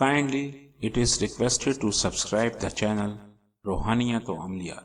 Kindly, it is requested to subscribe the channel Rohaniyat Amliya.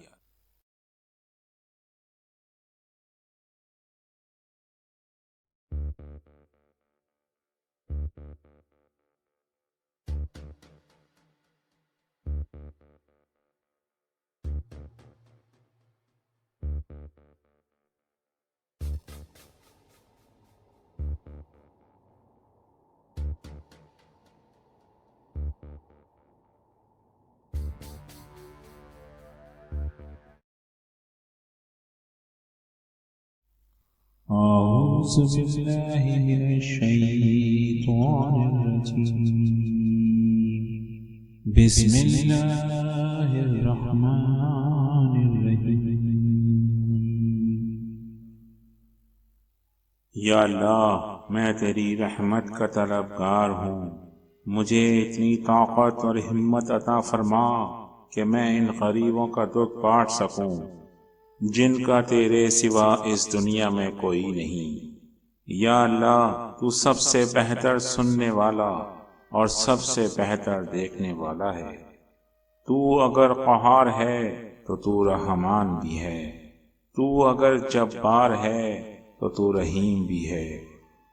أعوذ بالله من الشيطان الرجيم بسم الله الرحمن الرحيم یا اللہ، میں تیری رحمت کا طلبگار ہوں، مجھے اتنی طاقت اور ہمت عطا فرما کہ میں ان غریبوں کا دکھ بانٹ سکوں جن کا تیرے سوا اس دنیا میں کوئی نہیں۔ یا اللہ، تو سب سے بہتر سننے والا اور سب سے بہتر دیکھنے والا ہے۔ تو اگر قہار ہے تو تو رحمان بھی ہے، تو اگر جبار ہے تو تو رحیم بھی ہے۔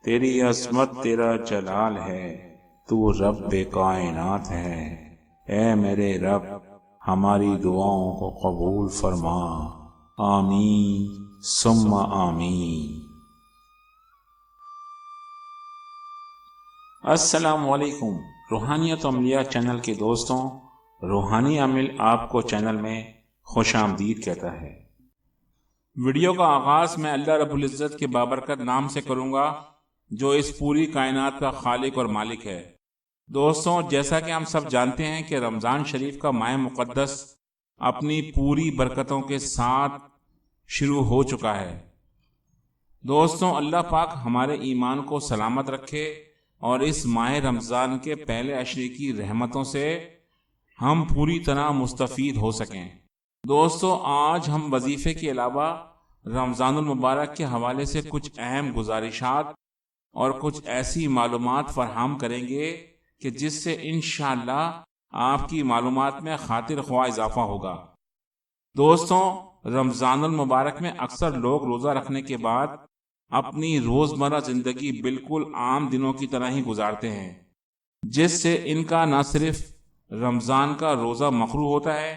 تیری عظمت، تیرا جلال ہے، تو رب کائنات ہے۔ اے میرے رب، ہماری دعاؤں کو قبول فرما، آمین ثم آمین۔ السلام علیکم روحانیت عملیہ چینل کے دوستوں، روحانی عمل آپ کو چینل میں خوش آمدید کہتا ہے۔ ویڈیو کا آغاز میں اللہ رب العزت کے بابرکت نام سے کروں گا جو اس پوری کائنات کا خالق اور مالک ہے۔ دوستوں، جیسا کہ ہم سب جانتے ہیں کہ رمضان شریف کا ماہ مقدس اپنی پوری برکتوں کے ساتھ شروع ہو چکا ہے۔ دوستوں، اللہ پاک ہمارے ایمان کو سلامت رکھے اور اس ماہ رمضان کے پہلے عشرے کی رحمتوں سے ہم پوری طرح مستفید ہو سکیں۔ دوستوں، آج ہم وظیفے کے علاوہ رمضان المبارک کے حوالے سے کچھ اہم گزارشات اور کچھ ایسی معلومات فراہم کریں گے کہ جس سے انشاءاللہ آپ کی معلومات میں خاطر خواہ اضافہ ہوگا۔ دوستوں، رمضان المبارک میں اکثر لوگ روزہ رکھنے کے بعد اپنی روزمرہ زندگی بالکل عام دنوں کی طرح ہی گزارتے ہیں، جس سے ان کا نہ صرف رمضان کا روزہ مقروء ہوتا ہے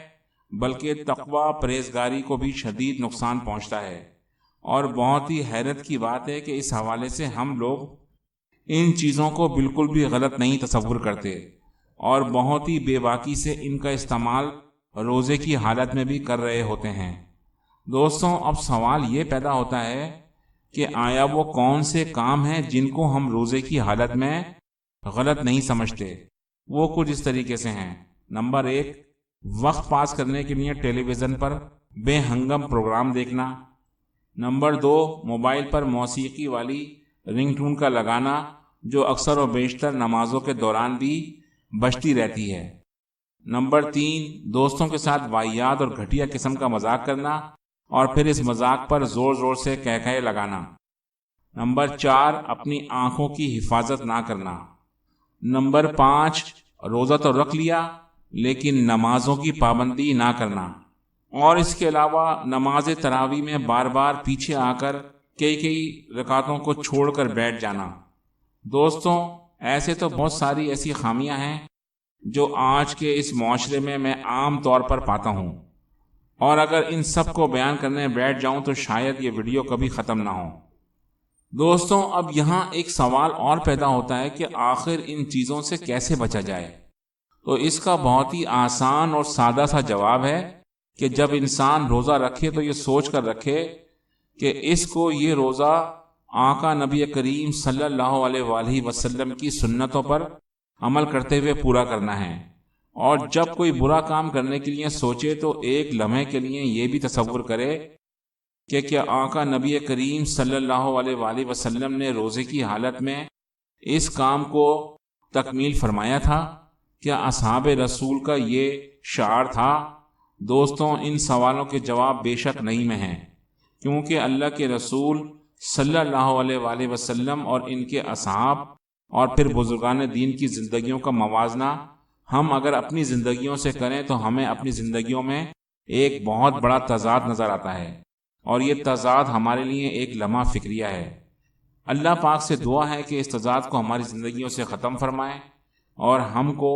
بلکہ تقوی پرہیزگاری کو بھی شدید نقصان پہنچتا ہے۔ اور بہت ہی حیرت کی بات ہے کہ اس حوالے سے ہم لوگ ان چیزوں کو بالکل بھی غلط نہیں تصور کرتے اور بہت ہی بے باکی سے ان کا استعمال روزے کی حالت میں بھی کر رہے ہوتے ہیں۔ دوستوں، اب سوال یہ پیدا ہوتا ہے کہ آیا وہ کون سے کام ہیں جن کو ہم روزے کی حالت میں غلط نہیں سمجھتے؟ وہ کچھ اس طریقے سے ہیں۔ نمبر 1، وقت پاس کرنے کے لیے ٹیلی ویژن پر بے ہنگم پروگرام دیکھنا۔ نمبر 2، موبائل پر موسیقی والی رنگ ٹون کا لگانا جو اکثر و بیشتر نمازوں کے دوران بھی بجتی رہتی ہے۔ نمبر 3، دوستوں کے ساتھ واہیات اور گھٹیا قسم کا مذاق کرنا اور پھر اس مذاق پر زور زور سے کہکہے لگانا۔ نمبر 4، اپنی آنکھوں کی حفاظت نہ کرنا۔ نمبر 5، روزہ تو رکھ لیا لیکن نمازوں کی پابندی نہ کرنا، اور اس کے علاوہ نماز تراویح میں بار بار پیچھے آ کر کئی رکعتوں کو چھوڑ کر بیٹھ جانا۔ دوستوں، ایسے تو بہت ساری ایسی خامیاں ہیں جو آج کے اس معاشرے میں عام طور پر پاتا ہوں، اور اگر ان سب کو بیان کرنے بیٹھ جاؤں تو شاید یہ ویڈیو کبھی ختم نہ ہو۔ دوستوں، اب یہاں ایک سوال اور پیدا ہوتا ہے کہ آخر ان چیزوں سے کیسے بچا جائے؟ تو اس کا بہت ہی آسان اور سادہ سا جواب ہے کہ جب انسان روزہ رکھے تو یہ سوچ کر رکھے کہ اس کو یہ روزہ آقا نبی کریم صلی اللہ علیہ وآلہ وسلم کی سنتوں پر عمل کرتے ہوئے پورا کرنا ہے، اور جب کوئی برا کام کرنے کے لیے سوچے تو ایک لمحے کے لیے یہ بھی تصور کرے کہ کیا آقا نبی کریم صلی اللہ علیہ وآلہ وسلم نے روزے کی حالت میں اس کام کو تکمیل فرمایا تھا؟ کیا اصحاب رسول کا یہ شعار تھا؟ دوستوں، ان سوالوں کے جواب بے شک نہیں میں ہیں، کیونکہ اللہ کے رسول صلی اللہ علیہ وآلہ وسلم اور ان کے اصحاب اور پھر بزرگان دین کی زندگیوں کا موازنہ ہم اگر اپنی زندگیوں سے کریں تو ہمیں اپنی زندگیوں میں ایک بہت بڑا تضاد نظر آتا ہے، اور یہ تضاد ہمارے لیے ایک لمحہ فکریہ ہے۔ اللہ پاک سے دعا ہے کہ اس تضاد کو ہماری زندگیوں سے ختم فرمائے اور ہم کو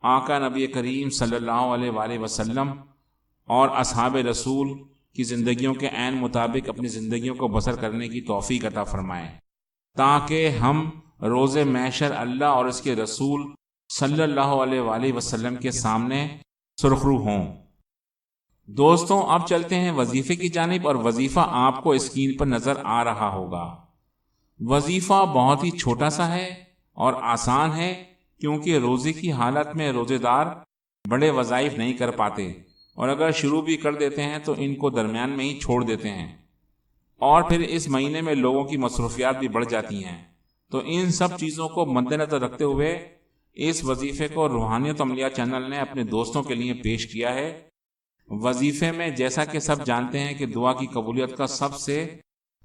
آقا نبی کریم صلی اللہ علیہ وآلہ وسلم اور اصحاب رسول کی زندگیوں کے عین مطابق اپنی زندگیوں کو بسر کرنے کی توفیق عطا فرمائے، تاکہ ہم روز محشر اللہ اور اس کے رسول صلی اللہ علیہ وآلہ وسلم کے سامنے سرخرو ہوں۔ دوستوں، اب چلتے ہیں وظیفے کی جانب، اور وظیفہ آپ کو اسکرین پر نظر آ رہا ہوگا۔ وظیفہ بہت ہی چھوٹا سا ہے اور آسان ہے، کیونکہ روزے کی حالت میں روزے دار بڑے وظائف نہیں کر پاتے، اور اگر شروع بھی کر دیتے ہیں تو ان کو درمیان میں ہی چھوڑ دیتے ہیں، اور پھر اس مہینے میں لوگوں کی مصروفیات بھی بڑھ جاتی ہیں۔ تو ان سب چیزوں کو مد نظر رکھتے ہوئے اس وظیفے کو روحانیت عملیہ چینل نے اپنے دوستوں کے لیے پیش کیا ہے۔ وظیفے میں جیسا کہ سب جانتے ہیں کہ دعا کی قبولیت کا سب سے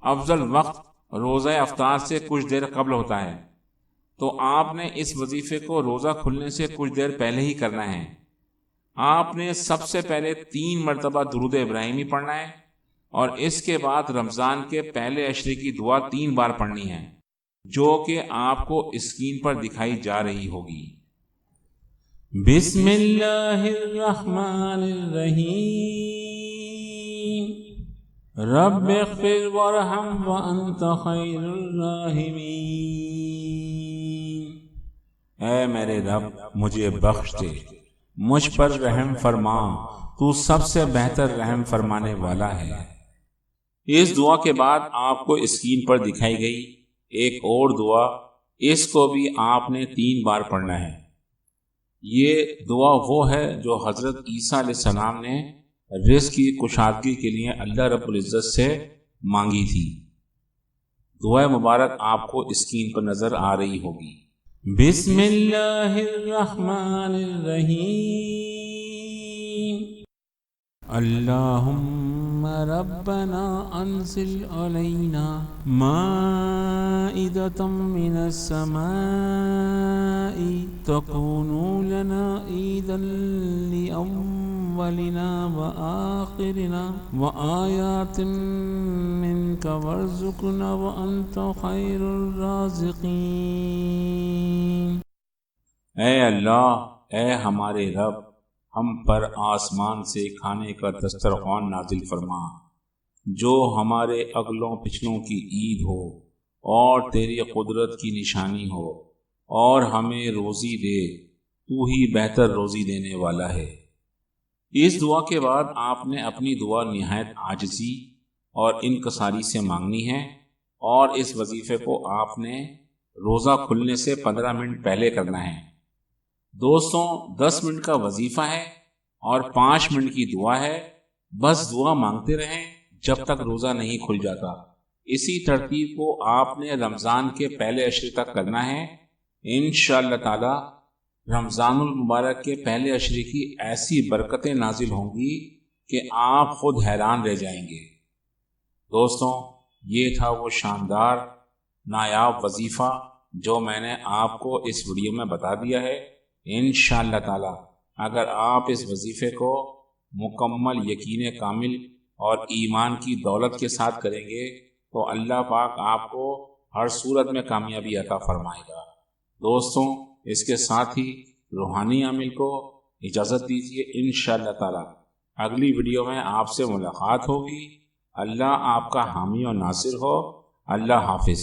افضل وقت روزہ افطار سے کچھ دیر قبل ہوتا ہے، تو آپ نے اس وظیفے کو روزہ کھلنے سے کچھ دیر پہلے ہی کرنا ہے۔ آپ نے سب سے پہلے 3 مرتبہ درود ابراہیمی پڑھنا ہے، اور اس کے بعد رمضان کے پہلے عشرے کی دعا 3 بار پڑھنی ہے، جو کہ آپ کو اسکرین پر دکھائی جا رہی ہوگی۔ بسم اللہ الرحمن الرحیم، رب اغفر وارحم وانت خیر الراحمین۔ اے میرے رب، مجھے بخش دے، مجھ پر رحم فرما، تو سب سے بہتر رحم فرمانے والا ہے۔ اس دعا کے بعد آپ کو اسکرین پر دکھائی گئی ایک اور دعا، اس کو بھی آپ نے 3 بار پڑھنا ہے۔ یہ دعا وہ ہے جو حضرت عیسیٰ علیہ السلام نے رزق کی کشادگی کے لیے اللہ رب العزت سے مانگی تھی۔ دعا مبارک آپ کو اسکرین پر نظر آ رہی ہوگی۔ بسم اللہ الرحمن الرحیم، اللہم ربنا انزل علینا مائدة من السماء تكون لنا عیدا لأولنا وآخرنا وآیات منک وارزقنا وانت خیر الرازقین۔ اے اللہ، اے ہمارے رب، ہم پر آسمان سے کھانے کا دسترخوان نازل فرما، جو ہمارے اگلوں پچھلوں کی عید ہو اور تیری قدرت کی نشانی ہو، اور ہمیں روزی دے، تو ہی بہتر روزی دینے والا ہے۔ اس دعا کے بعد آپ نے اپنی دعا نہایت عاجزی اور انکساری سے مانگنی ہے، اور اس وظیفے کو آپ نے روزہ کھلنے سے 15 منٹ پہلے کرنا ہے۔ دوستوں، 10 منٹ کا وظیفہ ہے اور 5 منٹ کی دعا ہے۔ بس دعا مانگتے رہیں جب تک روزہ نہیں کھل جاتا۔ اسی ترتیب کو آپ نے رمضان کے پہلے عشرے تک کرنا ہے۔ انشاءاللہ تعالی رمضان المبارک کے پہلے عشرے کی ایسی برکتیں نازل ہوں گی کہ آپ خود حیران رہ جائیں گے۔ دوستوں، یہ تھا وہ شاندار نایاب وظیفہ جو میں نے آپ کو اس ویڈیو میں بتا دیا ہے۔ انشاءاللہ تعالی اگر آپ اس وظیفے کو مکمل یقین کامل اور ایمان کی دولت کے ساتھ کریں گے تو اللہ پاک آپ کو ہر صورت میں کامیابی عطا فرمائے گا۔ دوستوں، اس کے ساتھ ہی روحانی عامل کو اجازت دیجیے۔ انشاءاللہ تعالی اگلی ویڈیو میں آپ سے ملاقات ہوگی۔ اللہ آپ کا حامی و ناصر ہو۔ اللہ حافظ۔